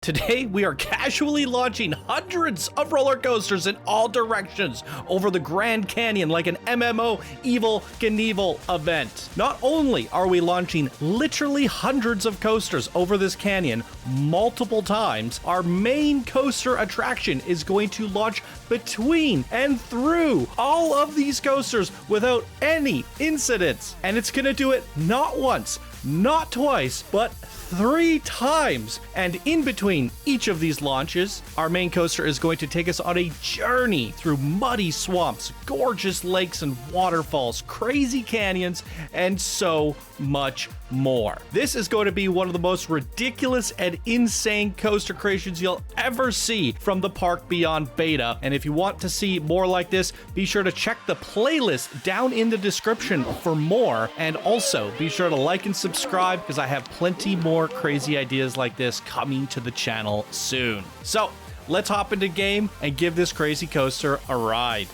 Today, we are casually launching hundreds of roller coasters in all directions over the Grand Canyon like an MMO Evel Knievel event. Not only are we launching literally hundreds of coasters over this canyon multiple times, our main coaster attraction is going to launch between and through all of these coasters without any incidents. And it's going to do it not once, not twice, but 3 times. And in between each of these launches, our main coaster is going to take us on a journey through muddy swamps, gorgeous lakes and waterfalls, crazy canyons, and so much more. This is going to be one of the most ridiculous and insane coaster creations you'll ever see from the Park Beyond beta. And if you want to see more like this, be sure to check the playlist down in the description for more. And also be sure to like and subscribe because I have plenty more crazy ideas like this coming to the channel soon. So let's hop into game and give this crazy coaster a ride.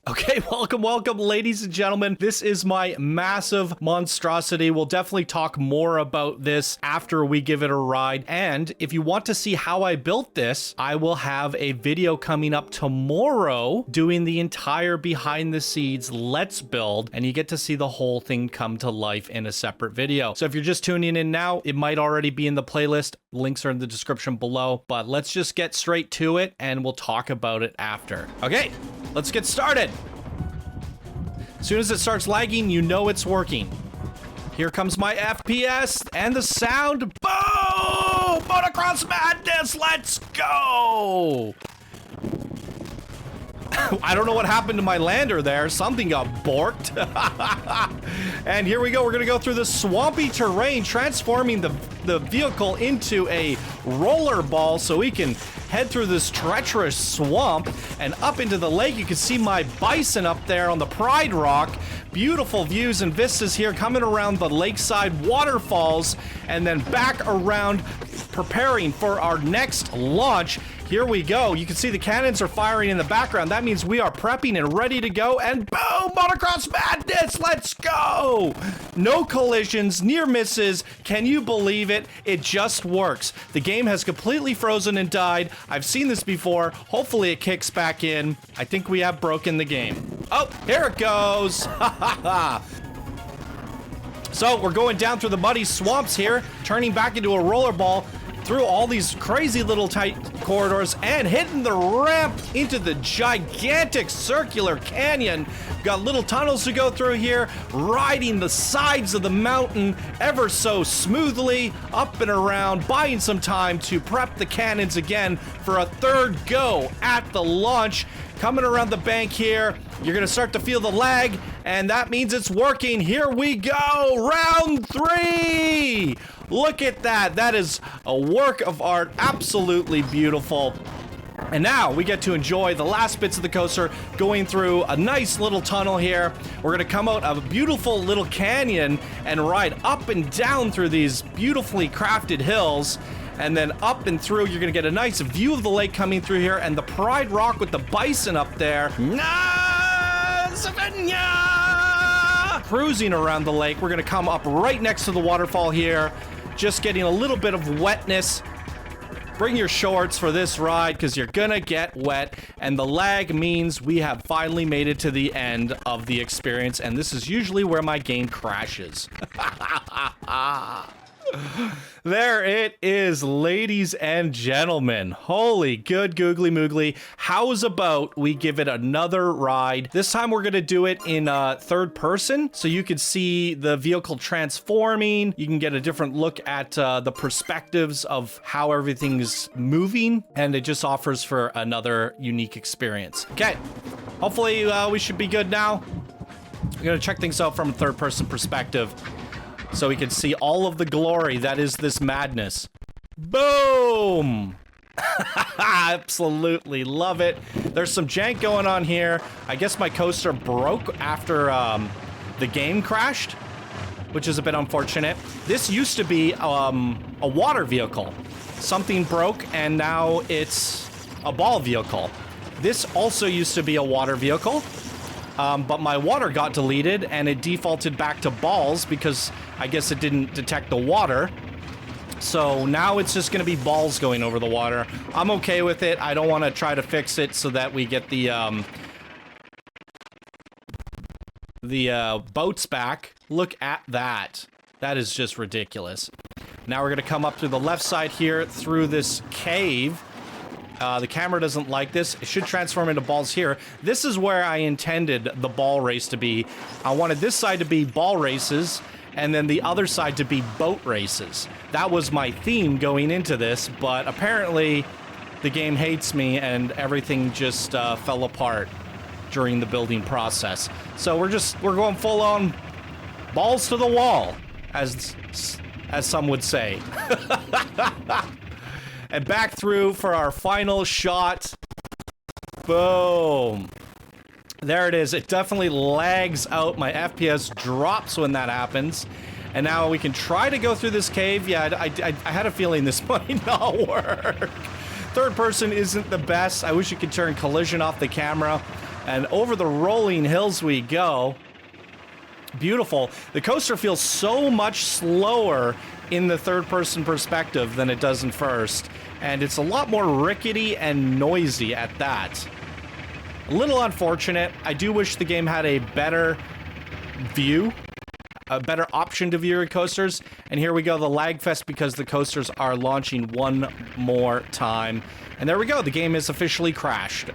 Okay, welcome, ladies and gentlemen. This is my massive monstrosity. We'll definitely talk more about this after we give it a ride. And if you want to see how I built this, I will have a video coming up tomorrow doing the entire behind the scenes Let's Build, and you get to see the whole thing come to life in a separate video. So if you're just tuning in now, it might already be in the playlist. Links are in the description below, but let's just get straight to it and we'll talk about it after. Okay, let's get started. As soon as it starts lagging, you know it's working. Here comes my FPS and the sound. Boom! Motocross madness, let's go! I don't know what happened to my lander there. Something got borked. And here we go. We're going to go through the swampy terrain, transforming the vehicle into a roller ball so we can head through this treacherous swamp and up into the lake. You can see my bison up there on the Pride Rock. Beautiful views and vistas here coming around the lakeside waterfalls and then back around preparing for our next launch. Here we go. You can see the cannons are firing in the background. That means we are prepping and ready to go. And boom, motocross madness. Let's go. No collisions, near misses. Can you believe it? It just works. The game has completely frozen and died. I've seen this before. Hopefully it kicks back in. I think we have broken the game. Oh, here it goes. So we're going down through the muddy swamps here, turning back into a rollerball through all these crazy little tight corridors and hitting the ramp into the gigantic circular canyon. Got little tunnels to go through here, riding the sides of the mountain ever so smoothly, up and around, buying some time to prep the cannons again for a third go at the launch. Coming around the bank here, you're gonna start to feel the lag, and that means it's working. Here we go, round 3. Look at that. That is a work of art. Absolutely beautiful. And now we get to enjoy the last bits of the coaster, going through a nice little tunnel here. We're gonna come out of a beautiful little canyon and ride up and down through these beautifully crafted hills. And then up and through, you're gonna get a nice view of the lake coming through here and the Pride Rock with the bison up there. Cruising around the lake. We're gonna come up right next to the waterfall here. Just getting a little bit of wetness. Bring your shorts for this ride because you're gonna get wet, and the lag means we have finally made it to the end of the experience, and this is usually where my game crashes. There it is, ladies and gentlemen. Holy good googly moogly. How's about we give it another ride? This time we're gonna do it in third person, so you can see the vehicle transforming. You can get a different look at the perspectives of how everything's moving, and it just offers for another unique experience. Okay, hopefully we should be good now. I'm gonna check things out from a third person perspective, so we can see all of the glory that is this madness. Boom! Absolutely love it. There's some jank going on here. I guess my coaster broke after the game crashed, which is a bit unfortunate. This used to be a water vehicle. Something broke and now it's a ball vehicle. This also used to be a water vehicle. But my water got deleted and it defaulted back to balls because I guess it didn't detect the water. So now it's just going to be balls going over the water. I'm okay with it. I don't want to try to fix it so that we get the boats back. Look at that. That is just ridiculous. Now we're going to come up to the left side here through this cave. The camera doesn't like this. It should transform into balls here. This is where I intended the ball race to be. I wanted this side to be ball races, and then the other side to be boat races. That was my theme going into this, but apparently the game hates me and everything just fell apart during the building process. So we're going full on balls to the wall, as some would say. And back through for our final shot. Boom. There it is. It definitely lags out. My FPS drops when that happens. And now we can try to go through this cave. Yeah, I had a feeling this might not work. Third person isn't the best. I wish you could turn collision off the camera. And over the rolling hills we go. Beautiful. The coaster feels so much slower in the third person perspective than it does in first. And it's a lot more rickety and noisy at that. A little unfortunate. I do wish the game had a better view, a better option to view your coasters. And here we go, the lag fest, because the coasters are launching one more time. And there we go, the game is officially crashed.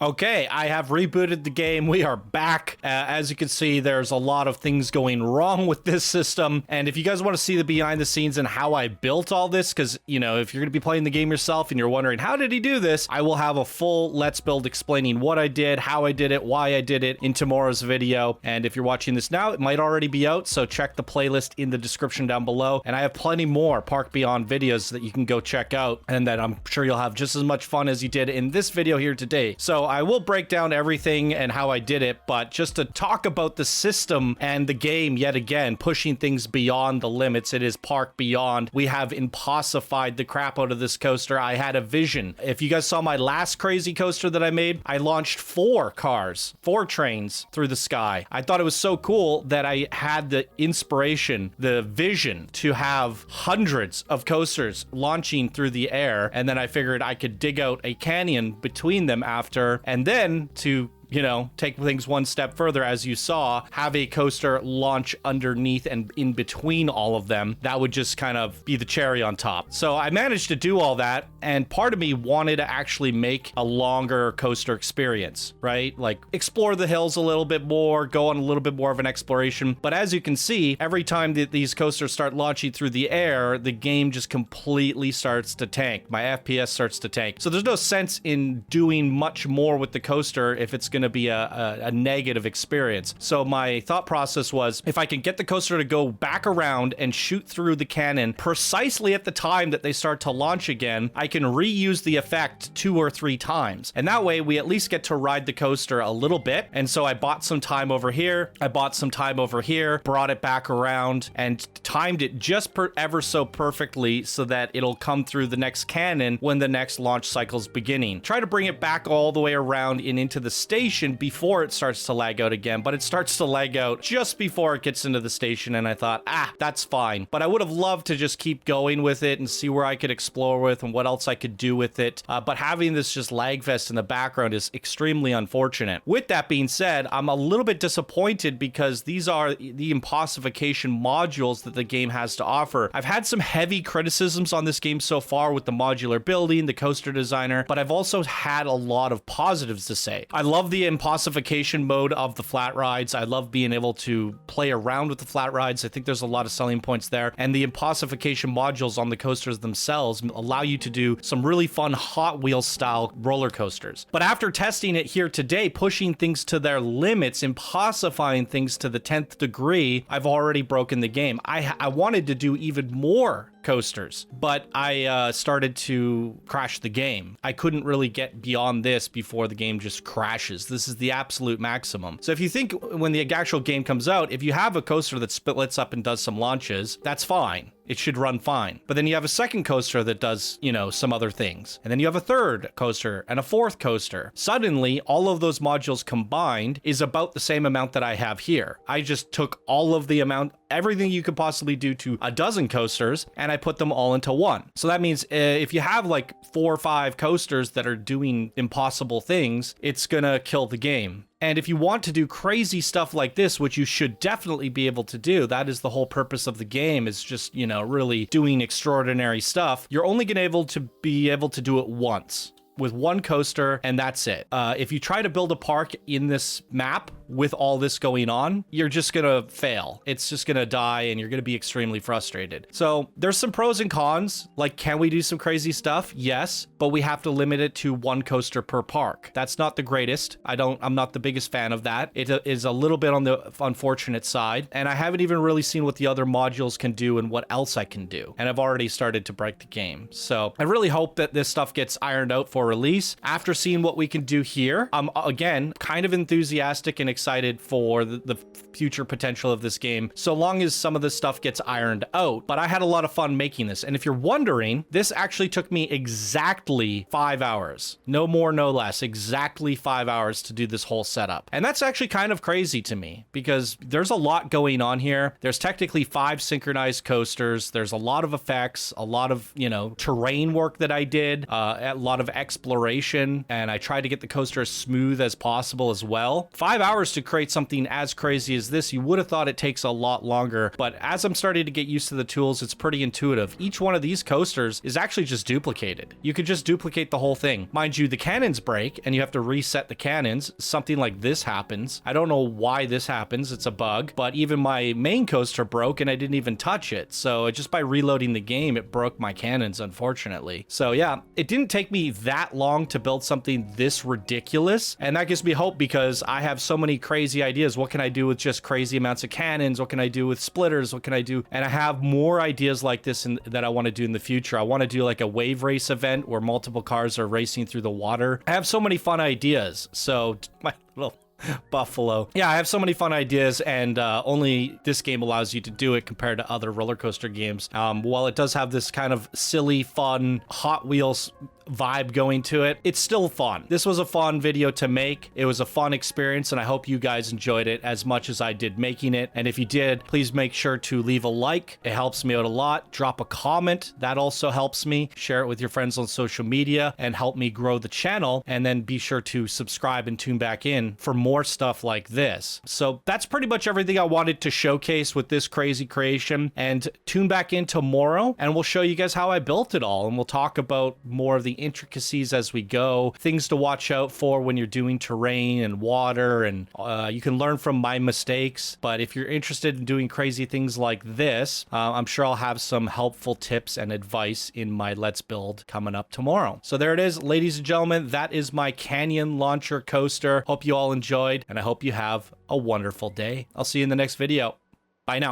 Okay, I have rebooted the game. We are back. As you can see, there's a lot of things going wrong with this system. And if you guys want to see the behind the scenes and how I built all this, because, you know, if you're going to be playing the game yourself and you're wondering, how did he do this? I will have a full Let's Build explaining what I did, how I did it, why I did it in tomorrow's video. And if you're watching this now, it might already be out. So check the playlist in the description down below. And I have plenty more Park Beyond videos that you can go check out. And that I'm sure you'll have just as much fun as you did in this video here today. So I will break down everything and how I did it, but just to talk about the system and the game yet again, pushing things beyond the limits. It is Park Beyond. We have impossified the crap out of this coaster. I had a vision. If you guys saw my last crazy coaster that I made, I launched 4 cars, 4 trains through the sky. I thought it was so cool that I had the inspiration, the vision to have hundreds of coasters launching through the air, and then I figured I could dig out a canyon between them after, and then to, you know, take things one step further, as you saw, have a coaster launch underneath and in between all of them. That would just kind of be the cherry on top. So I managed to do all that, and part of me wanted to actually make a longer coaster experience, right? Like explore the hills a little bit more, go on a little bit more of an exploration. But as you can see, every time that these coasters start launching through the air, the game just completely starts to tank. My FPS starts to tank. So there's no sense in doing much more with the coaster if it's going to be a negative experience. So my thought process was, if I can get the coaster to go back around and shoot through the cannon precisely at the time that they start to launch again, I can reuse the effect 2 or 3 times. And that way we at least get to ride the coaster a little bit. And so I bought some time over here. I bought some time over here, brought it back around and timed it just ever so perfectly so that it'll come through the next cannon when the next launch cycle's beginning. Try to bring it back all the way around and into the station before it starts to lag out again, but it starts to lag out just before it gets into the station, and I thought, that's fine. But I would have loved to just keep going with it and see where I could explore with and what else I could do with it. But having this just lag fest in the background is extremely unfortunate. With that being said, I'm a little bit disappointed because these are the impossification modules that the game has to offer. I've had some heavy criticisms on this game so far with the modular building, the coaster designer, but I've also had a lot of positives to say. I love the impossification mode of the flat rides. I love being able to play around with the flat rides. I think there's a lot of selling points there. And the impossification modules on the coasters themselves allow you to do some really fun Hot Wheels style roller coasters. But after testing it here today, pushing things to their limits, impossifying things to the 10th degree, I've already broken the game. I wanted to do even more coasters, but I started to crash the game. I couldn't really get beyond this before the game just crashes. This is the absolute maximum. So if you think when the actual game comes out, if you have a coaster that splits up and does some launches, that's fine. It should run fine. But then you have a second coaster that does, you know, some other things. And then you have a third coaster and a fourth coaster. Suddenly, all of those modules combined is about the same amount that I have here. I just took all of the amount, everything you could possibly do to a dozen coasters, and I put them all into one. So that means if you have like 4 or 5 coasters that are doing impossible things, it's gonna kill the game. And if you want to do crazy stuff like this, which you should definitely be able to do, that is the whole purpose of the game, is just, you know, really doing extraordinary stuff. You're only going to be able to do it once with one coaster, and that's it. If you try to build a park in this map with all this going on, you're just gonna fail. It's just gonna die, and you're gonna be extremely frustrated. So there's some pros and cons. Like, can we do some crazy stuff? Yes, but we have to limit it to one coaster per park. That's not the greatest. I'm not the biggest fan of that. It is a little bit on the unfortunate side, and I haven't even really seen what the other modules can do and what else I can do. And I've already started to break the game. So I really hope that this stuff gets ironed out for release. After seeing what we can do here, I'm again kind of enthusiastic and excited for the future potential of this game, so long as some of this stuff gets ironed out. But I had a lot of fun making this, and if you're wondering, this actually took me exactly 5 hours. No more, no less. Exactly 5 hours to do this whole setup. And that's actually kind of crazy to me, because there's a lot going on here. There's technically 5 synchronized coasters. There's a lot of effects, a lot of, you know, terrain work that I did, a lot of exploration, and I tried to get the coaster as smooth as possible as well. 5 hours to create something as crazy as this. You would have thought it takes a lot longer, but as I'm starting to get used to the tools, it's pretty intuitive. Each one of these coasters is actually just duplicated. You could just duplicate the whole thing. Mind you, the cannons break and you have to reset the cannons. Something like this happens. I don't know why this happens. It's a bug, but even my main coaster broke and I didn't even touch it. So just by reloading the game, it broke my cannons, unfortunately. So yeah, it didn't take me that long to build something this ridiculous, and that gives me hope because I have so many crazy ideas. What can I do with just crazy amounts of cannons? What can I do with splitters? What can I do? And I have more ideas like this that I want to do in the future. I want to do like a wave race event where multiple cars are racing through the water. I have so many fun ideas. So my little buffalo. Yeah, I have so many fun ideas, and only this game allows you to do it compared to other roller coaster games. While it does have this kind of silly, fun Hot Wheels vibe going to it, it's still fun. This was a fun video to make. It was a fun experience, and I hope you guys enjoyed it as much as I did making it. And if you did, please make sure to leave a like. It helps me out a lot. Drop a comment. That also helps me. Share it with your friends on social media and help me grow the channel. And then be sure to subscribe and tune back in for more stuff like this. So that's pretty much everything I wanted to showcase with this crazy creation. And tune back in tomorrow and we'll show you guys how I built it all, and we'll talk about more of the intricacies as we go, things to watch out for when you're doing terrain and water, and you can learn from my mistakes. But if you're interested in doing crazy things like this, I'm sure I'll have some helpful tips and advice in my Let's Build coming up tomorrow. So there it is, ladies and gentlemen. That is my Canyon Launcher coaster. Hope you all enjoyed, and I hope you have a wonderful day. I'll see you in the next video. Bye now.